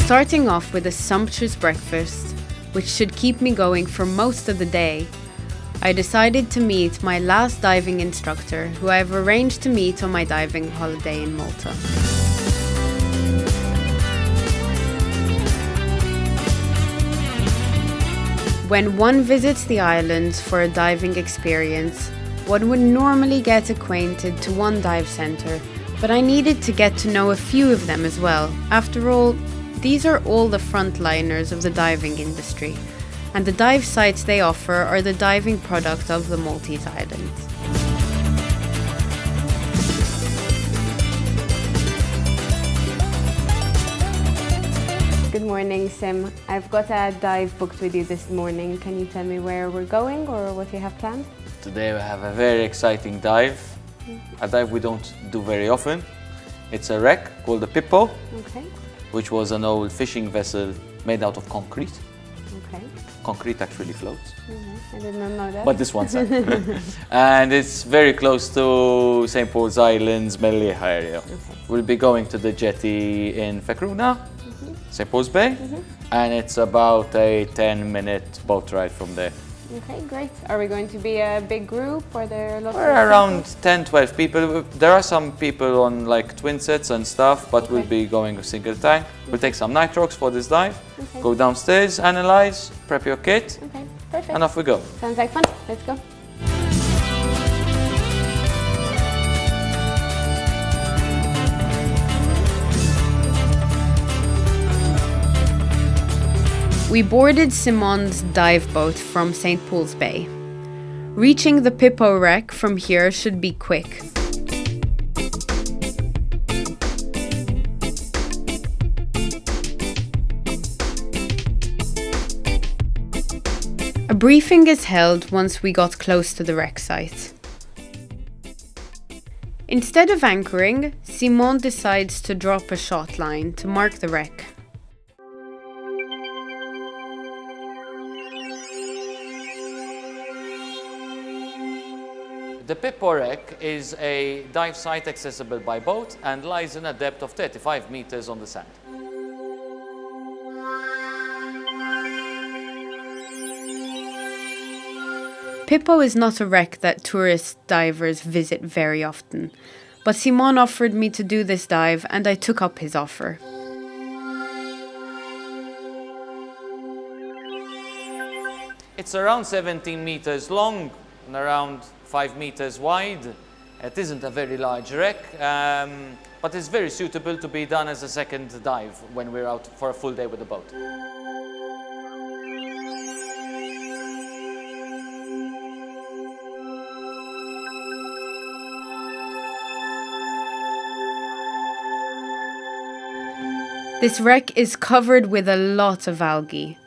Starting off with a sumptuous breakfast, which should keep me going for most of the day, I decided to meet my last diving instructor, who I have arranged to meet on my diving holiday in Malta. When one visits the islands for a diving experience, one would normally get acquainted to one dive centre, but I needed to get to know a few of them as well. After all, these are all the frontliners of the diving industry, and the dive sites they offer are the diving product of the Maltese islands. Good morning, Sim. I've got a dive booked with you this morning. Can you tell me where we're going or what you have planned? Today we have a very exciting dive, a dive we don't do very often. It's a wreck called the Pippo, which was an old fishing vessel made out of concrete. Concrete actually floats. I did not know that. But this one's and it's very close to St. Paul's Islands, Melleja area. We'll be going to the jetty in Farrugia, St. Paul's Bay, and it's about a 10-minute boat ride from there. Okay, great. Are we going to be a big group or are there lots of We're around 10-12 people. There are some people on like twin sets and stuff, but we'll be going a single tank. We'll take some nitrox for this dive, go downstairs, analyze, prep your kit, perfect. And off we go. Sounds like fun. Let's go. We boarded Simon's dive boat from St. Paul's Bay. Reaching the Pippo wreck from here should be quick. A briefing is held once we got close to the wreck site. Instead of anchoring, Simon decides to drop a shot line to mark the wreck. The Pippo wreck is a dive site accessible by boat and lies in a depth of 35 meters on the sand. Pippo is not a wreck that tourist divers visit very often, but Simon offered me to do this dive and I took up his offer. It's around 17 meters long and around 5 meters wide. It isn't a very large wreck, but it's very suitable to be done as a second dive when we're out for a full day with the boat. This wreck is covered with a lot of algae.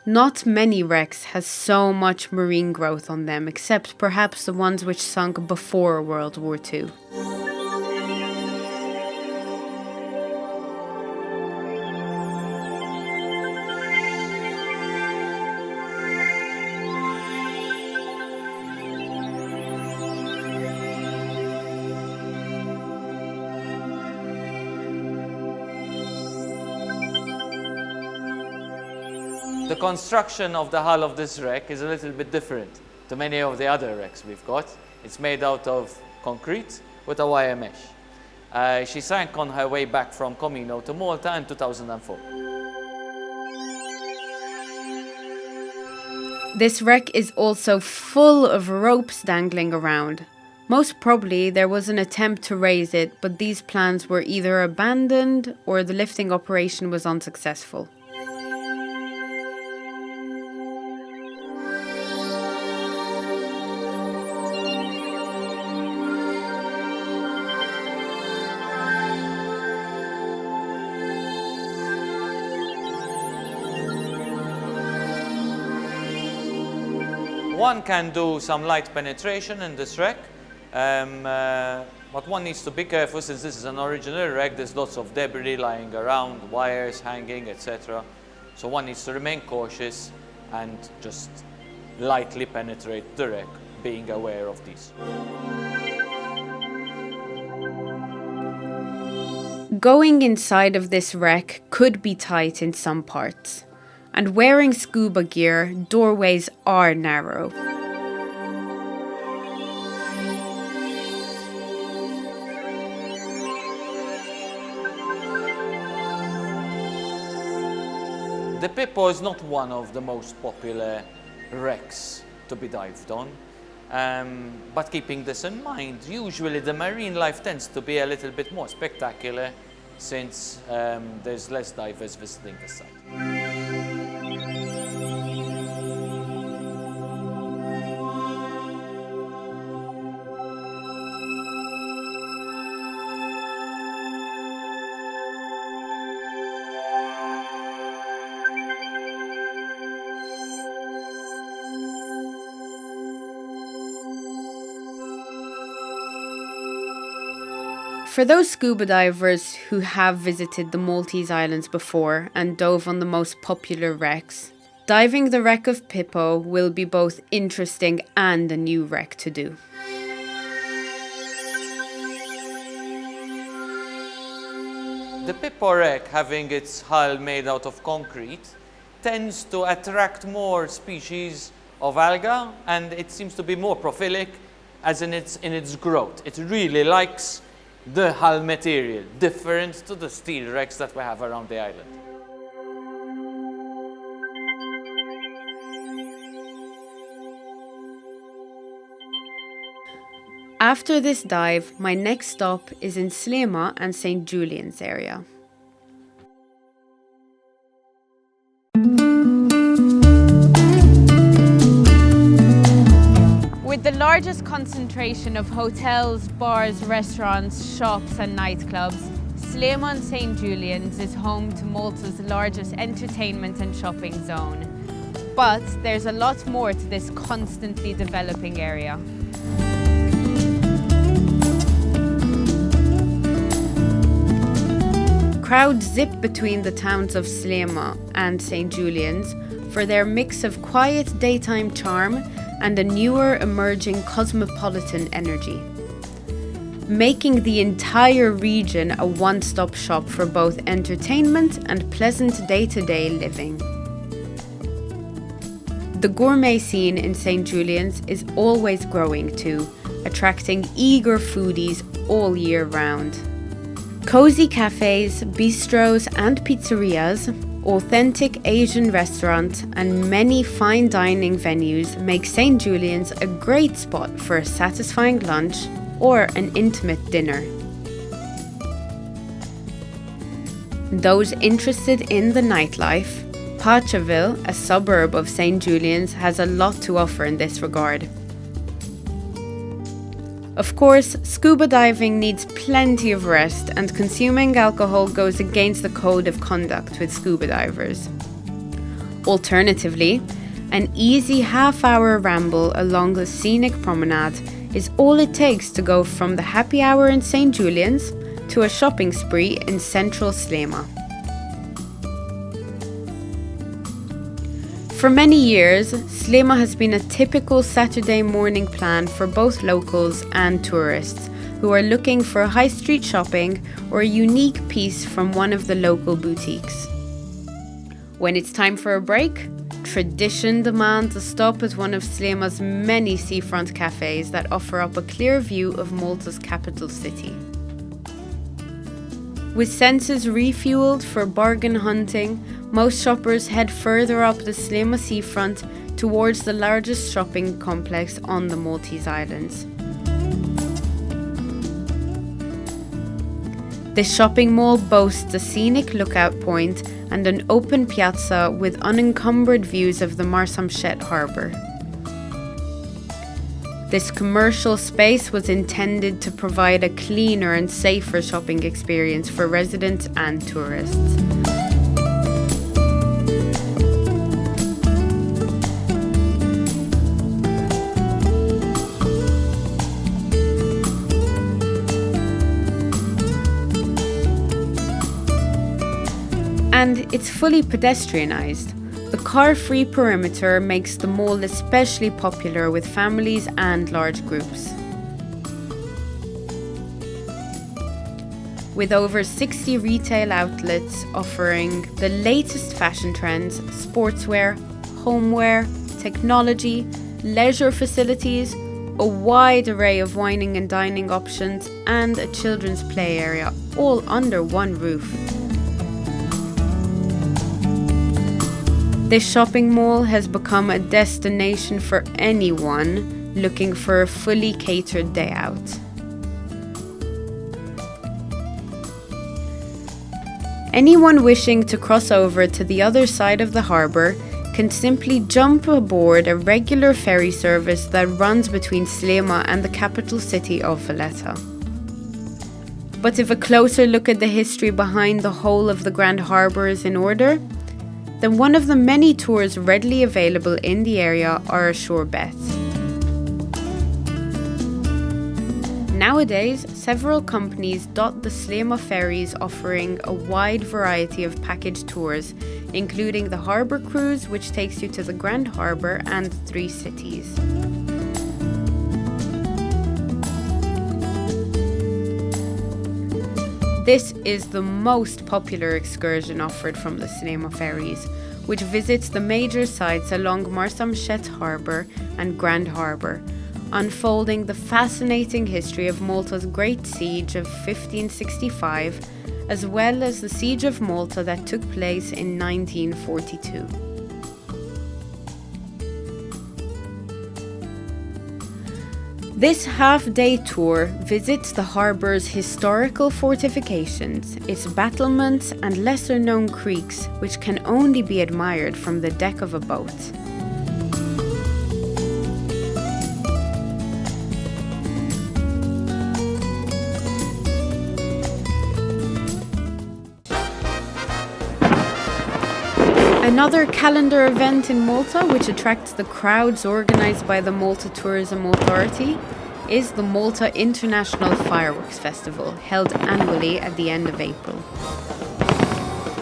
Not many wrecks has so much marine growth on them, except perhaps the ones which sunk before World War II. The construction of the hull of this wreck is a little bit different to many of the other wrecks we've got. It's made out of concrete with a wire mesh. She sank on her way back from Comino to Malta in 2004. This wreck is also full of ropes dangling around. Most probably there was an attempt to raise it, but these plans were either abandoned or the lifting operation was unsuccessful. One can do some light penetration in this wreck, but one needs to be careful since this is an original wreck. There's lots of debris lying around, wires hanging, etc. So one needs to remain cautious and just lightly penetrate the wreck, being aware of these. Going inside of this wreck could be tight in some parts, and wearing scuba gear, doorways are narrow. The Pippo is not one of the most popular wrecks to be dived on, but keeping this in mind, usually the marine life tends to be a little bit more spectacular since there's less divers visiting the site. For those scuba divers who have visited the Maltese Islands before and dove on the most popular wrecks, diving the wreck of Pippo will be both interesting and a new wreck to do. The Pippo wreck, having its hull made out of concrete, tends to attract more species of alga, and it seems to be more prolific as in its growth. It really likes the hull material, different to the steel wrecks that we have around the island. After this dive, my next stop is in Slema and St. Julian's area. With the largest concentration of hotels, bars, restaurants, shops and nightclubs, Slema and St. Julian's is home to Malta's largest entertainment and shopping zone. But there's a lot more to this constantly developing area. Crowds zip between the towns of Slema and St. Julian's for their mix of quiet daytime charm and a newer emerging cosmopolitan energy, making the entire region a one-stop shop for both entertainment and pleasant day-to-day living. The gourmet scene in St. Julian's is always growing too, attracting eager foodies all year round. Cozy cafes, bistros and pizzerias, authentic Asian restaurants and many fine dining venues make St. Julian's a great spot for a satisfying lunch or an intimate dinner. Those interested in the nightlife, Pachaville, a suburb of St. Julian's, has a lot to offer in this regard. Of course, scuba diving needs plenty of rest, and consuming alcohol goes against the code of conduct with scuba divers. Alternatively, an easy half-hour ramble along the scenic promenade is all it takes to go from the happy hour in St. Julian's to a shopping spree in central Slema. For many years, Slema has been a typical Saturday morning plan for both locals and tourists who are looking for high street shopping or a unique piece from one of the local boutiques. When it's time for a break, tradition demands a stop at one of Slema's many seafront cafes that offer up a clear view of Malta's capital city. With senses refueled for bargain hunting, most shoppers head further up the Slema seafront towards the largest shopping complex on the Maltese Islands. This shopping mall boasts a scenic lookout point and an open piazza with unencumbered views of the Marsamxett harbour. This commercial space was intended to provide a cleaner and safer shopping experience for residents and tourists. And it's fully pedestrianised. The car-free perimeter makes the mall especially popular with families and large groups. with over 60 retail outlets offering the latest fashion trends, sportswear, homeware, technology, leisure facilities, a wide array of wining and dining options, and a children's play area, all under one roof. This shopping mall has become a destination for anyone looking for a fully catered day out. Anyone wishing to cross over to the other side of the harbour can simply jump aboard a regular ferry service that runs between Sliema and the capital city of Valletta. But if a closer look at the history behind the whole of the Grand Harbour is in order, then one of the many tours readily available in the area are a sure bet. Nowadays, several companies dot the Sliema ferries, offering a wide variety of package tours, including the Harbour Cruise, which takes you to the Grand Harbour and the 3 cities. This is the most popular excursion offered from the Sliema ferries, which visits the major sites along Marsamxett Harbour and Grand Harbour, unfolding the fascinating history of Malta's Great Siege of 1565, as well as the Siege of Malta that took place in 1942. This half-day tour visits the harbour's historical fortifications, its battlements and lesser-known creeks, which can only be admired from the deck of a boat. Another calendar event in Malta, which attracts the crowds organised by the Malta Tourism Authority, is the Malta International Fireworks Festival, held annually at the end of April.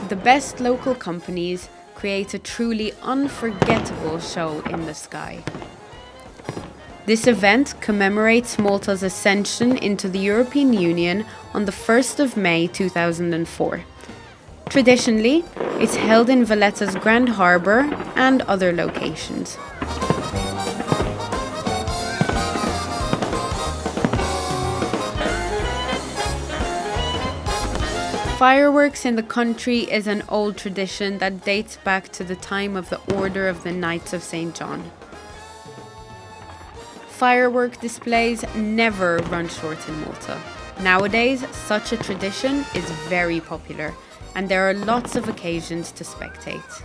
The best local companies create a truly unforgettable show in the sky. This event commemorates Malta's ascension into the European Union on the 1st of May 2004. Traditionally, it's held in Valletta's Grand Harbour and other locations. Fireworks in the country is an old tradition that dates back to the time of the Order of the Knights of St. John. Firework displays never run short in Malta. Nowadays, such a tradition is very popular, and there are lots of occasions to spectate.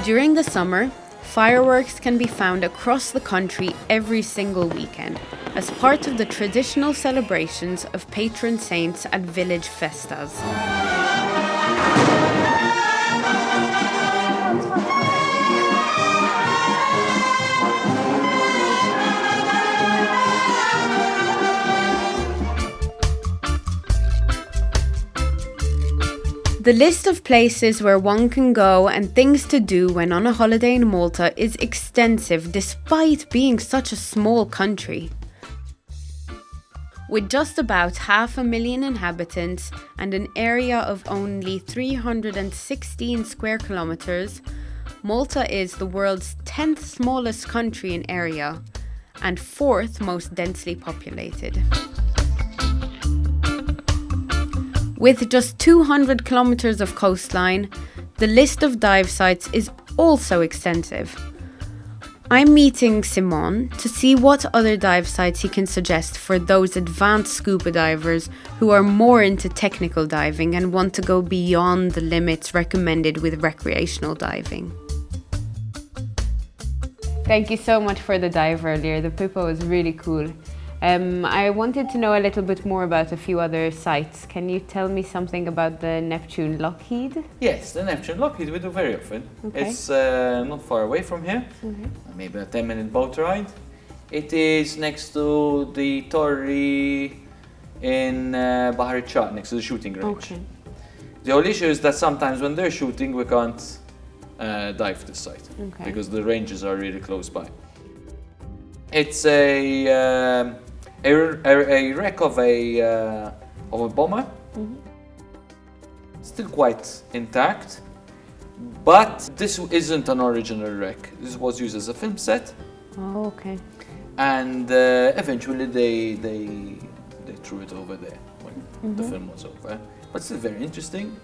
During the summer, fireworks can be found across the country every single weekend as part of the traditional celebrations of patron saints at village festas. The list of places where one can go and things to do when on a holiday in Malta is extensive despite being such a small country. With just about 500,000 inhabitants and an area of only 316 square kilometers, Malta is the world's 10th smallest country in area and 4th most densely populated. With just 200 kilometers of coastline, the list of dive sites is also extensive. I'm meeting Simon to see what other dive sites he can suggest for those advanced scuba divers who are more into technical diving and want to go beyond the limits recommended with recreational diving. Thank you so much for the dive earlier. The Pippo was really cool. I wanted to know a little bit more about a few other sites. Can you tell me something about the Neptune Lockheed? Yes, the Neptune Lockheed we do very often. Okay. It's not far away from here, maybe a 10-minute boat ride. It is next to the Torre in Bahar Char, next to the shooting range. Okay. The only issue is that sometimes when they're shooting we can't dive this site because the ranges are really close by. It's a wreck of a bomber. Still quite intact, but this isn't an original wreck. This was used as a film set. Oh, okay. And eventually they threw it over there when the film was over. But still very interesting.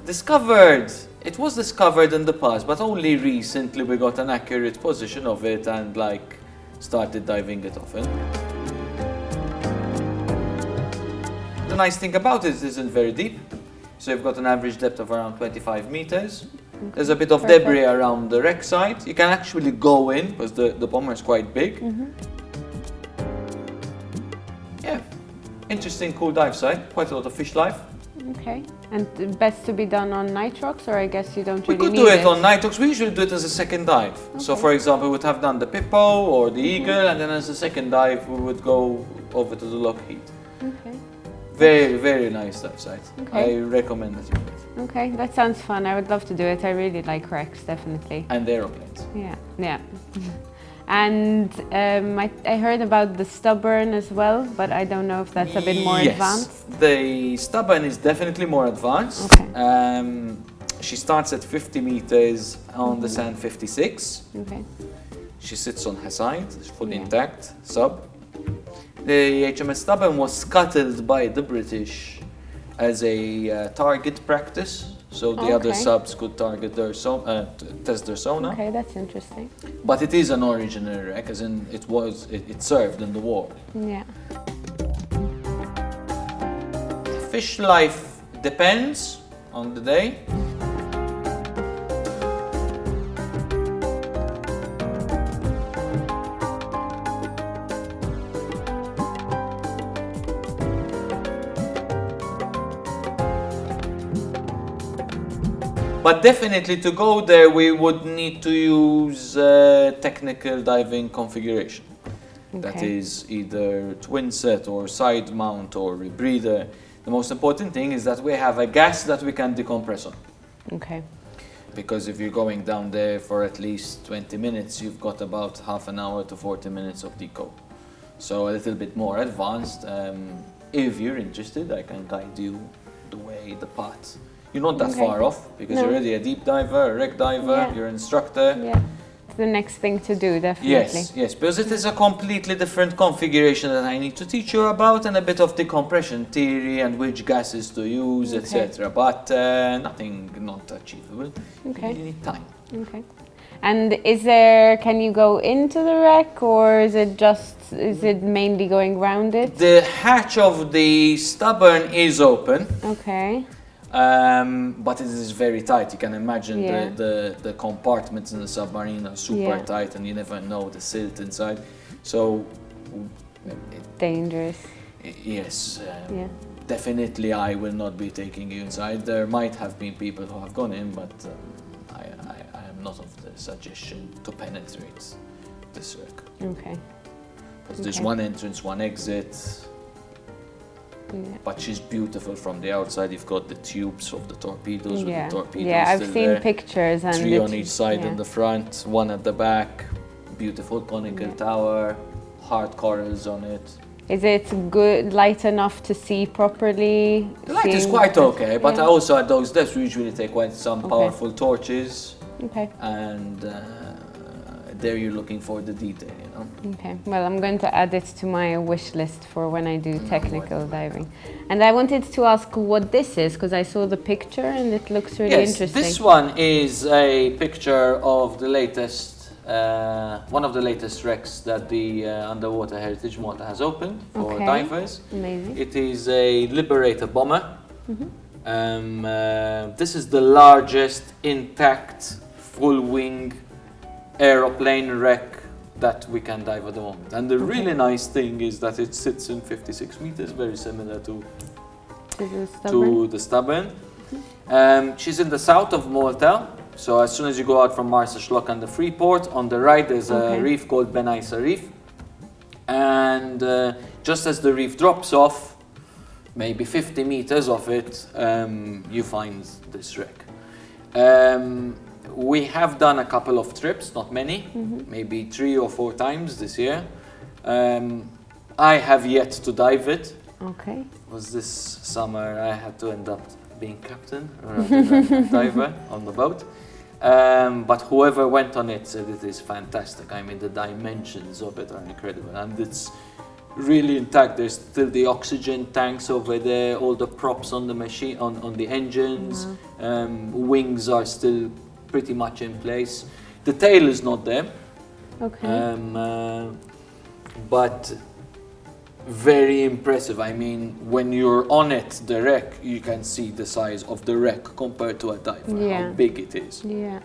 It was discovered in the past, but only recently we got an accurate position of it and like started diving it often. The nice thing about it isn't very deep. So you've got an average depth of around 25 meters. There's a bit of debris around the wreck site. You can actually go in because the bomber is quite big. Yeah, interesting, cool dive site. Quite a lot of fish life. Okay. And best to be done on nitrox, or I guess you don't really We could need do it on nitrox. We usually do it as a second dive. Okay. So for example, we would have done the Pippo or the Eagle, and then as a second dive, we would go over to the Lockheed. Okay. Very, very nice dive site. Okay. I recommend that you do it. Okay, that sounds fun. I would love to do it. I really like wrecks, definitely. And aeroplanes. Yeah, yeah. And I heard about the stubborn as well, but I don't know if that's a bit more advanced. The stubborn is definitely more advanced. Okay. She starts at 50 meters on the sand 56. Okay. She sits on her side, it's fully intact, sub. The HMS Stubborn was scuttled by the British as a target practice. So the other subs could target their test their sonar. Okay, that's interesting. But it is an original wreck, as in it served in the war. Yeah. Fish life depends on the day. But definitely to go there, we would need to use technical diving configuration. Okay. That is either twin set or side mount or rebreather. The most important thing is that we have a gas that we can decompress on. Okay. Because if you're going down there for at least 20 minutes, you've got about half an hour to 40 minutes of deco. So a little bit more advanced. If you're interested, I can guide you the way, the path. You're not that far off because you're already a deep diver, a wreck diver, you're an instructor. Yeah, it's the next thing to do, definitely. Yes, yes, because it is a completely different configuration that I need to teach you about, and a bit of decompression theory and which gases to use, etc. But nothing not achievable. Okay. You need time. Okay. And can you go into the wreck, or is it mainly going around it? The hatch of the Stubborn is open. Okay. But it is very tight. You can imagine the compartments in the submarine are super tight, and you never know the silt inside. So dangerous. Yes. Definitely, I will not be taking you inside. There might have been people who have gone in, but I am not of the suggestion to penetrate this wreck. Okay. But there's one entrance, one exit. Yeah. But she's beautiful from the outside. You've got the tubes of the torpedoes with the torpedoes. Yeah, I've seen pictures. And 3 on each side in the front, 1 at the back. Beautiful conical tower, hard corals on it. Is it good, light enough to see properly? The light is quite okay, but also at those depths we usually take quite some powerful torches. Okay. And there you're looking for the detail, you know. Okay, well, I'm going to add it to my wish list for when I do technical diving. And I wanted to ask what this is, because I saw the picture and it looks really interesting. This one is a picture of the latest, one of the latest wrecks that the Underwater Heritage Malta has opened for divers. Amazing. It is a Liberator bomber. This is the largest intact full-wing aeroplane wreck that we can dive at the moment. And the really nice thing is that it sits in 56 meters, very similar to the Stubborn. She's in the south of Malta, so as soon as you go out from Marsaxlokk and the Freeport, on the right there's a reef called Ben Isa Reef. And just as the reef drops off, maybe 50 meters of it, you find this wreck. We have done a couple of trips, not many, maybe 3 or 4 times this year. I have yet to dive it. Okay. It was this summer I had to end up being captain rather than diver on the boat. But whoever went on it said it is fantastic. I mean, the dimensions of it are incredible, and it's really intact. There's still the oxygen tanks over there, all the props on the machine, on the engines. Wings are still pretty much in place. The tail is not there. Okay. But very impressive. I mean, when you're on it, the wreck, you can see the size of the wreck compared to a diver, how big it is. Yeah.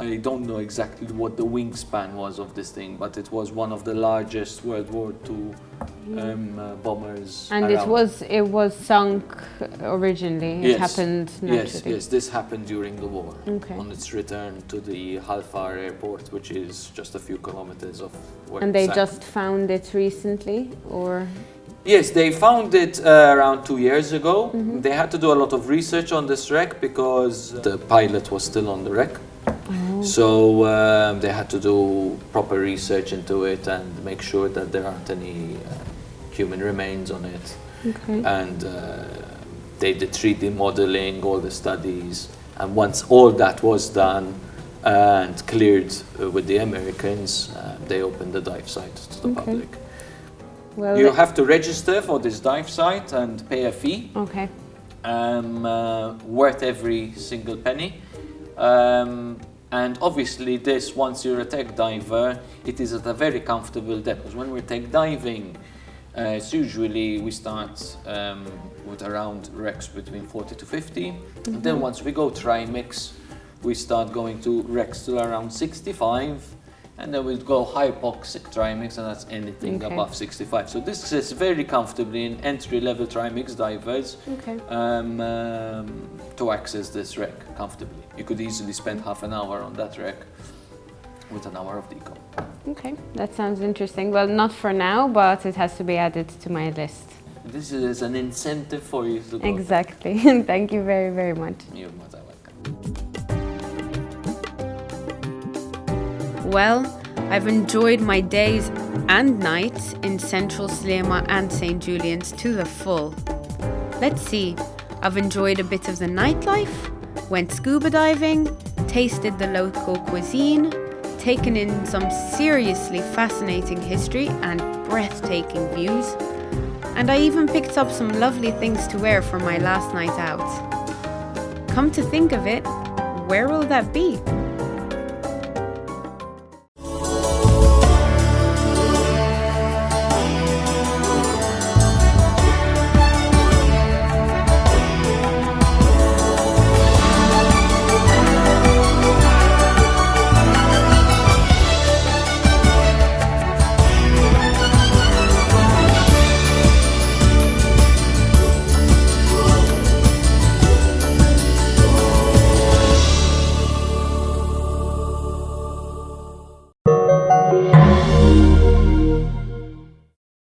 I don't know exactly what the wingspan was of this thing, but it was one of the largest World War II bombers And around. it was sunk originally. It happened naturally. Yes, this happened during the war. Okay. On its return to the Halfar airport, which is just a few kilometers of where And it they sank. just found it recently, or? Yes, they found it around 2 years ago. They had to do a lot of research on this wreck because the pilot was still on the wreck. So they had to do proper research into it and make sure that there aren't any human remains on it. Okay. And they did 3D modeling, all the studies. And once all that was done and cleared with the Americans, they opened the dive site to the public. Well, You have to register for this dive site and pay a fee, okay. worth every single penny. And obviously this, once you're a tech diver, it is at a very comfortable depth. Because when we're tech diving, it's usually we start with around wrecks between 40 to 50. And then once we go trimix, we start going to wrecks till around 65. And then we go hypoxic trimix, and that's anything above 65. So this is very comfortably in entry-level trimix divers to access this wreck comfortably. You could easily spend half an hour on that wreck with an hour of deco. Okay, that sounds interesting. Well, not for now, but it has to be added to my list. This is an incentive for you to go. Exactly. Thank you very, very much. You're more than welcome. Well, I've enjoyed my days and nights in Central Slema and St. Julian's to the full. Let's see, I've enjoyed a bit of the nightlife, went scuba diving, tasted the local cuisine, taken in some seriously fascinating history and breathtaking views, and I even picked up some lovely things to wear for my last night out. Come to think of it, where will that be?